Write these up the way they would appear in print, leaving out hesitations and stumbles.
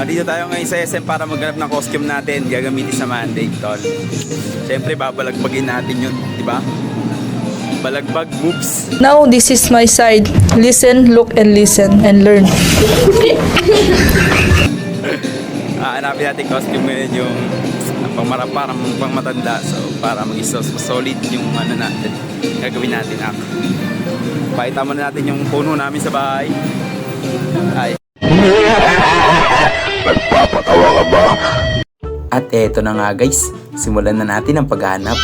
Dito tayo ngayon sa SM para maghanap ng costume natin gagamitin sa Monday, tol. Siyempre babalagbagin natin yun, di ba? Balagbag moves. Now this is my side. Listen, look, and listen, and learn. Hanapin natin costume ngayon yung parang pang matanda. So para maging solid yung ano natin, gagawin natin act. Pakita muna natin yung puno namin sa bahay. Ay. Nagpapatawa ka ba? At eto na nga guys, simulan na natin ang paghahanap.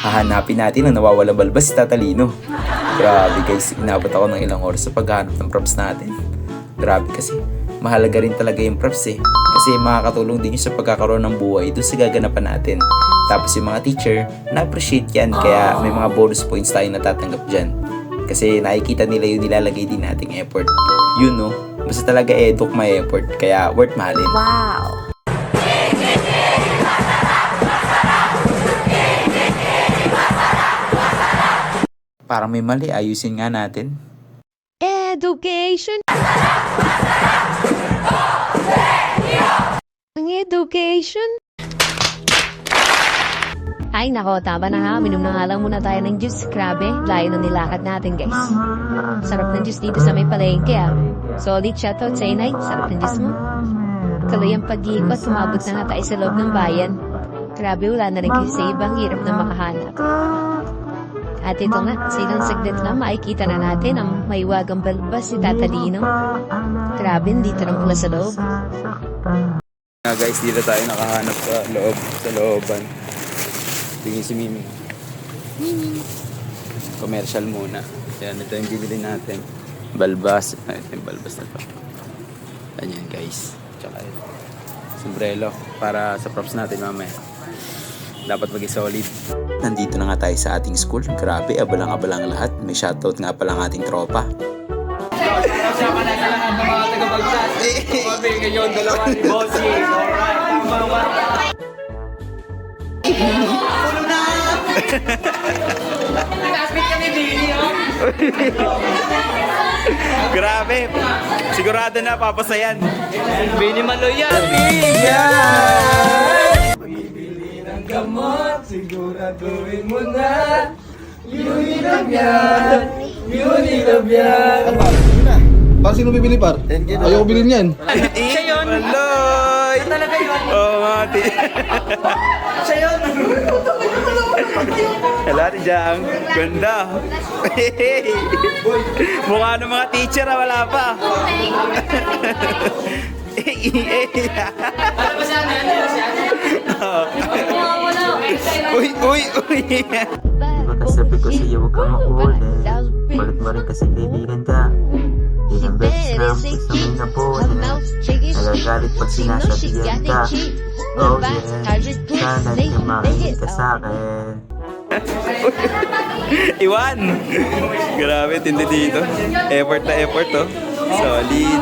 Hahanapin natin ang nawawalang balbas si Tatalino. Grabe guys, inabot ako ng ilang oras sa paghahanap ng props natin. Grabe kasi, mahalaga rin talaga yung props eh. Kasi makakatulong din yun sa pagkakaroon ng buhay doon sa gaganapan natin. Tapos yung mga teacher, na-appreciate yan, kaya may mga bonus points tayo natatanggap dyan. Kasi nakikita nila yung nilalagay din nating effort. Yun no, basta talaga eduk may effort, kaya worth mahalin. Wow! Parang may mali, ayusin nga natin. Education! Ang education! Ay nako, tama na nga. Minom na nga lang muna tayo ng juice. Grabe, layo na nilakad natin guys. Sarap ng juice dito sa may palengke ah. Solid siya to, say night. Sarap ng juice mo. Tuloy ang pag-iikot, sumabot na nga tayo sa loob ng bayan. Grabe, wala na rin kasi ibang hirap na makahanap. At ito nga, silang saglit na makikita na natin ang maiwagang balbas si Tatalino. Grabe, dito lang pula sa loob. Guys, dito tayo nakahanap sa loob, sa looban. Tingin si Mimi. Commercial muna. Yan, ito yung bibili natin. Balbas. Ito yung balbas na to. Ayan guys. Tsaka ito. Sombrero para sa props natin mamaya. Dapat maging solid. Nandito na nga tayo sa ating school. Grabe, abalang-abalang lahat. May shoutout nga pala ang ating tropa. Ngayon, dalawa ni Bossy. Alright, tama. Pulo na! Nag-aspit kami, Billy, oh! Grabe! Sigurado na, papasayan. Billy Maloyan! Bibili ng gamot, siguraduhin mo na. Unilab yan! Unilab yan! Para sino bibili par? Ayaw bilhin yan. Siya yun! Maloy! Talaga yun! Oo nga, siya yun! Hello, Ate Jang. Ganda. Mukha ng mga teacher, wala pa. Uy, uy, uy. Diba kasabi ko sa'yo huwag kang makulit. Kulit mo rin kasi kaibigan ka. Ilang beses na ang gusto mo na po. Nagagalit pag sinasabihan ka. Oh yeah, sana di makinig ka sa'kin. Iwan! Grabe, tindi dito. Effort na effort, oh. Solid.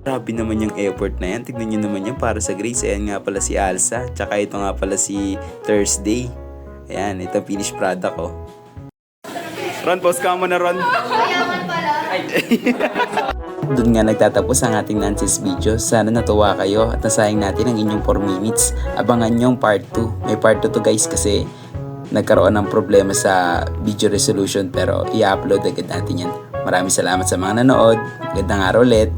Grabe naman yung effort na yan. Tignan nyo naman yan para sa grades. Ayan nga pala si Alsa. Tsaka ito nga pala si Thursday. Ayan, ito finished product, oh. Ron, post ka mo na, Ron. Doon nga nagtatapos ang ating nonsense video. Sana natuwa kayo at nasayang natin ang inyong 4 minutes. Abangan nyo ang part 2. May part 2 to guys kasi nagkaroon ng problema sa video resolution pero i-upload agad natin yan. Maraming salamat sa mga nanood. Gandang araw ulit.